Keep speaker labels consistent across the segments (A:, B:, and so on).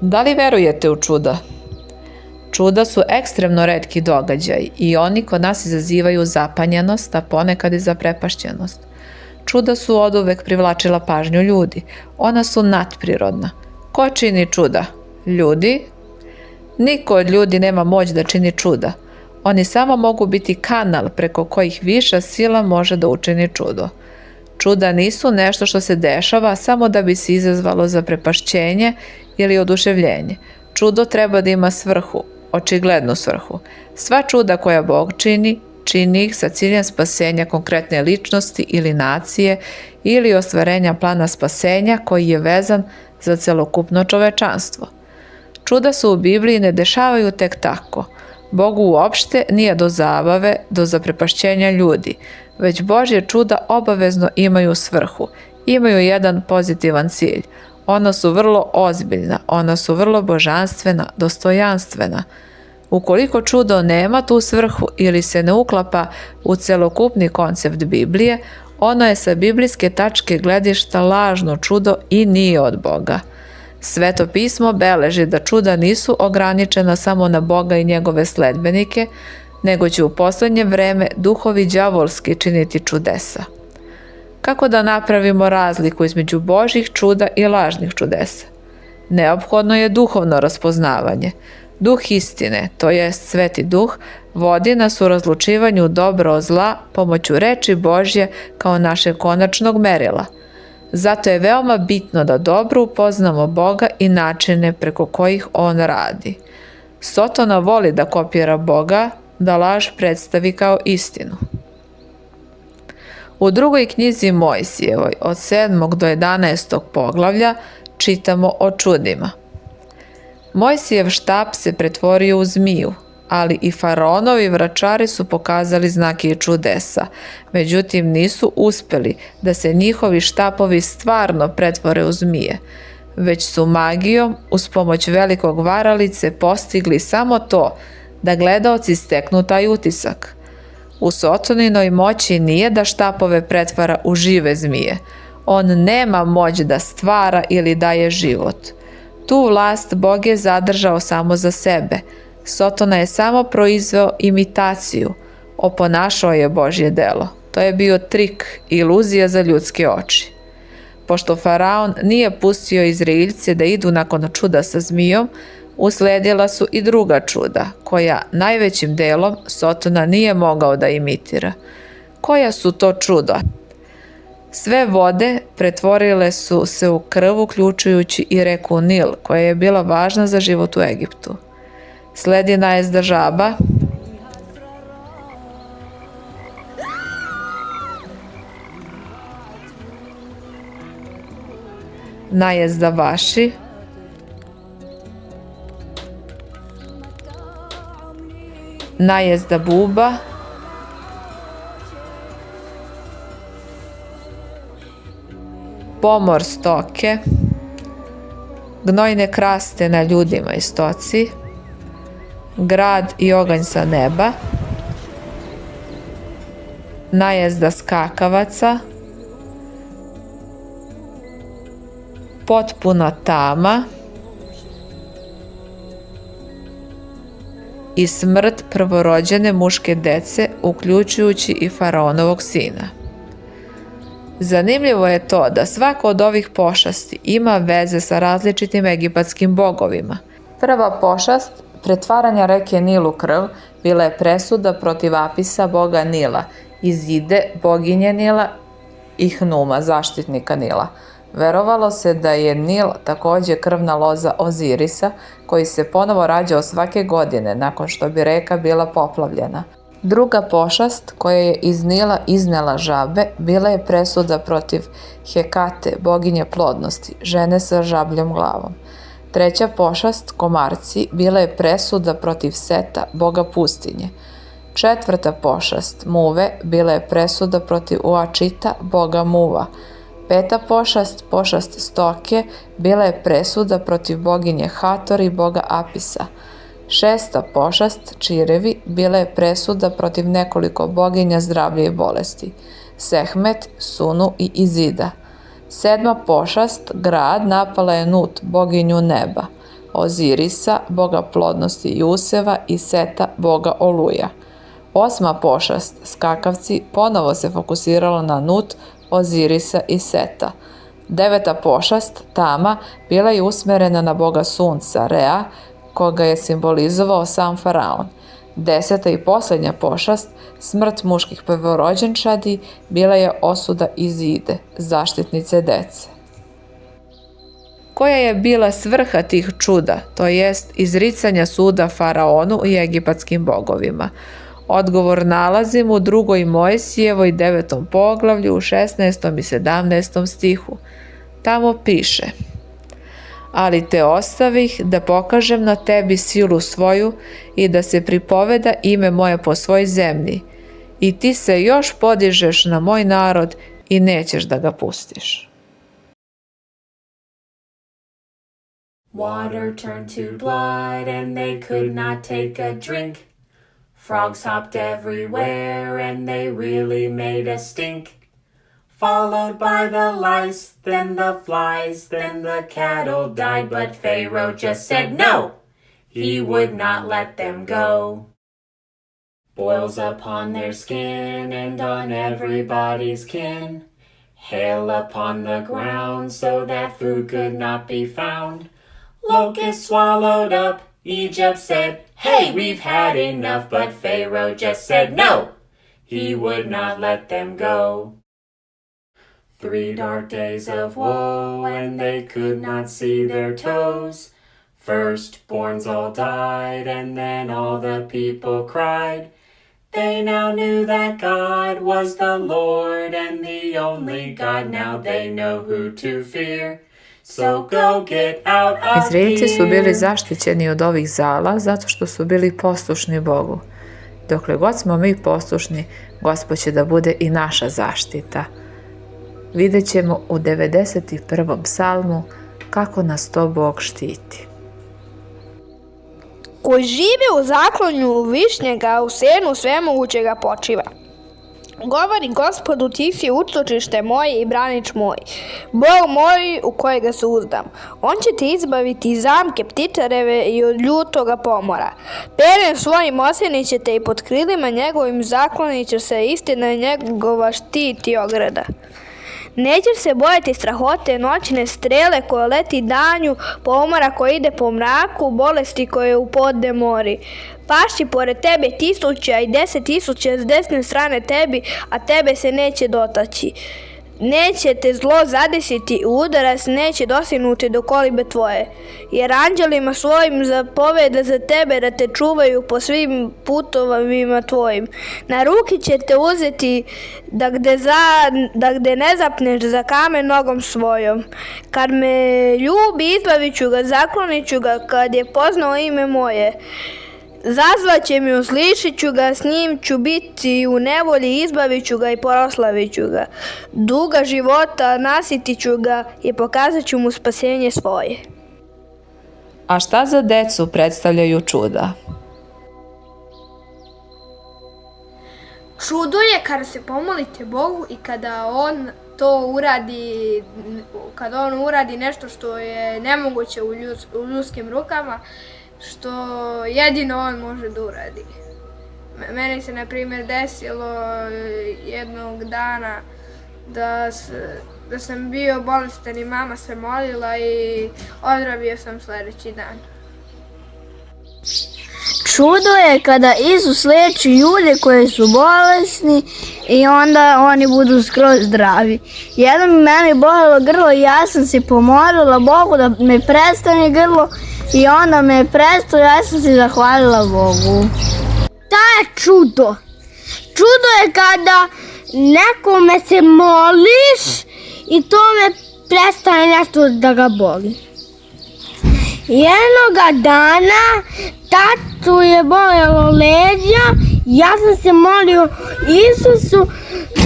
A: Da li verujete u čuda? Čuda su ekstremno retki događaj i oni kod nas izazivaju zapanjenost, a ponekad i zaprepašćenost. Čuda su oduvek privlačila pažnju ljudi. Ona su nadprirodna. Ko čini čuda? Ljudi? Niko od ljudi nema moć da čini čuda. Oni samo mogu biti kanal preko kojih viša sila može da učini čudo. Čuda nisu nešto što se dešava samo da bi se izazvalo zaprepašćenje ili oduševljenje. Čudo treba da ima svrhu, očiglednu svrhu. Sva čuda koja Bog čini, čini ih sa ciljem spasenja konkretne ličnosti ili nacije ili ostvarenja plana spasenja koji je vezan za celokupno čovečanstvo. Čuda se u Bibliji ne dešavaju tek tako. Bogu uopšte nije do zabave, do zaprepašćenja ljudi, već Božje čuda obavezno imaju svrhu, imaju jedan pozitivan cilj. Ona su vrlo ozbiljna, ona su vrlo božanstvena, dostojanstvena. Ukoliko čudo nema tu svrhu ili se ne uklapa u celokupni koncept Biblije, ono je sa biblijske tačke gledišta lažno čudo i nije od Boga. Sveto pismo beleži da čuda nisu ograničena samo na Boga i njegove sledbenike, nego će u poslednje vreme duhovi đavolski činiti čudesa. Kako da napravimo razliku između Božjih čuda i lažnih čudesa? Neophodno je duhovno raspoznavanje. Duh istine, to jest Sveti Duh, vodi nas u razlučivanju dobra od zla pomoću reči Božje kao našeg konačnog merila. Zato je veoma bitno da dobro upoznamo Boga i načine preko kojih On radi. Sotona voli da kopira Boga, da laž predstavi kao istinu. U drugoj knjizi Mojsijevoj od 7. do 11. poglavlja čitamo o čudima. Mojsijev štap se pretvorio u zmiju, ali i faraonovi vračari su pokazali znake i čudesa, međutim nisu uspeli da se njihovi štapovi stvarno pretvore u zmije, već su magijom uz pomoć velikog varalice postigli samo to da gledaoci steknu taj utisak. U Sotoninoj moći nije da štapove pretvara u žive zmije. On nema moć da stvara ili daje život. Tu vlast Bog je zadržao samo za sebe. Sotona je samo proizveo imitaciju, oponašao je Božje delo. To je bio trik, iluzija za ljudske oči. Pošto faraon nije pustio Izraeljce da idu nakon čuda sa zmijom, usledila su i druga čuda, koja najvećim delom Sotona nije mogao da imitira. Koja su to čuda? Sve vode pretvorile su se u krv, uključujući i reku Nil, koja je bila važna za život u Egiptu. Sledi najezda žaba, najezda vaši, najezda buba, pomor stoke, gnojne kraste na ljudima i stoci, grad i oganj sa neba, najezda skakavaca, potpuna tama i smrt prvorođene muške dece, uključujući i faraonovog sina. Zanimljivo je to da svako od ovih pošasti ima veze sa različitim egipatskim bogovima. Prva pošast, pretvaranja reke Nil u krv, bila je presuda protiv Apisa, boga Nila, Izide, boginje Nila i Hnuma, zaštitnika Nila. Verovalo se da je Nil takođe krvna loza Ozirisa, koji se ponovo rađao svake godine nakon što bi reka bila poplavljena. Druga pošast koja je iz Nila iznela žabe bila je presuda protiv Hekate, boginje plodnosti, žene sa žabljom glavom. Treća pošast, komarci, bila je presuda protiv Seta, boga pustinje. Četvrta pošast, muve, bila je presuda protiv Uačita, boga muva. Peta pošast, pošast stoke, bila je presuda protiv boginje Hator i boga Apisa. Šesta pošast, čirevi, bila je presuda protiv nekoliko boginja zdravlja i bolesti, Sehmet, Sunu i Izida. Sedma pošast, grad, napala je Nut, boginju neba. Ozirisa, boga plodnosti i useva, i Seta, boga oluja. 8. pošast, skakavci, ponovo se fokusirala na Nut, Ozirisa i Seta. 9. pošast, Tama, bila je usmerena na boga sunca, Rea, koga je simbolizovao sam faraon. 10. i posljednja pošast, smrt muških prvorođenčadi, bila je osuda Izide, zaštitnice dece. Koja je bila svrha tih čuda, to jest izricanja suda faraonu i egipatskim bogovima? Odgovor nalazimo u 2. Mojsijevoj 9. poglavlju u 16. i 17. stihu. Tamo piše: ali te ostavih da pokažem na tebi silu svoju i da se pripoveda ime moje po svoj zemlji. I ti se još podižeš na moj narod i nećeš da ga pustiš.
B: Water turned to blood and they could not take a drink. Frogs hopped everywhere and they really made a stink. Followed by the lice, then the flies, then the cattle died, but Pharaoh just said no. He would not let them go. Boils upon their skin and on everybody's kin. Hail upon the ground so that food could not be found. Locusts swallowed up, Egypt said, hey, we've had enough, but Pharaoh just said no. He would not let them go. 3 dark days of woe, and they could not see their toes. Firstborns all died, and then all the people cried. They now knew that God was the Lord and the only God. Now they know who to fear. So go get out of
A: Izraelci su
B: here.
A: bili zaštićeni od ovih zala zato što su bili poslušni Bogu. Dokle god smo mi poslušni, Gospod će da bude i naša zaštita. Vidjet ćemo u 91. psalmu kako nas to Bog štiti.
C: Koji živi u zaklonju višnjega, u senu svemogućega počiva. Govori Gospodu, ti si utočište moje i branič moj, Bog moj u kojega se uzdam. On će te izbaviti iz zamke ptičareve i od ljutoga pomora. Perem svojim osjeniće te i pod krilima njegovim zakloniće se, istina je njegova štit i ograda. Nećeš se bojati strahote noćne strele koja leti danju, pomora koja ide po mraku, bolesti koje u podne mori. Pašći pored tebe 1000 i 10.000 s desne strane tebi, a tebe se neće dotaći. Neće te zlo zadesiti, udarac neće dosignuti do kolibe tvoje. Jer anđelima svojim zapoveda za tebe da te čuvaju po svim putovima tvojim. Na ruki će te uzeti da gde ne zapneš za kamen nogom svojom. Kad me ljubi, izbavit ću ga, zaklonit ću ga, kad je poznao ime moje. Zazvaće mi, uslišit ću ga, s njim ću biti u nevolji, izbavit ću ga i proslavit ću ga. Duga života nasitit ću ga i pokazat ću mu spasenje svoje.
A: A šta za decu predstavljaju čuda?
D: Čudo je kada se pomolite Bogu i kada on uradi nešto što je nemoguće u ljudskim rukama, što jedino on može da uradi. Meni se, na primjer, desilo jednog dana da sam bio bolestan i mama se molila i ozdravio sam sljedeći dan.
E: Čudo je kada Isus leči ljude koji su bolesni i onda oni budu skroz zdravi. Jednom meni bolelo grlo i ja sam se pomolila Bogu da me prestane grlo i onda me je prestalo, ja sam se zahvalila Bogu.
F: To je čudo. Čudo je kada nekome se moliš i tome prestane nešto da ga boli. Jednoga dana tatu je bolelo leđa, ja sam se molio Isusu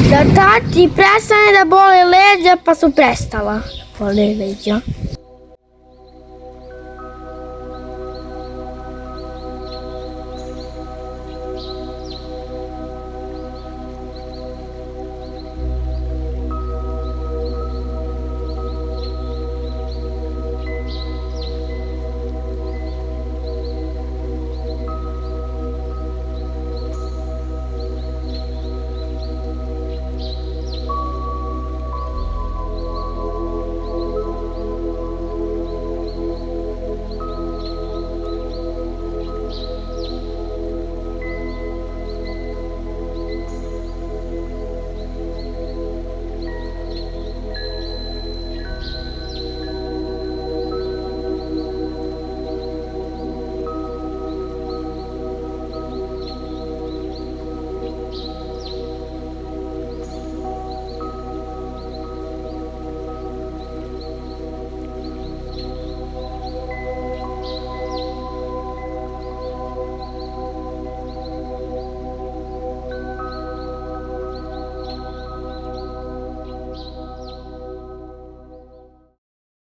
F: da tati prestane da boli leđa, pa su prestala boli leđa.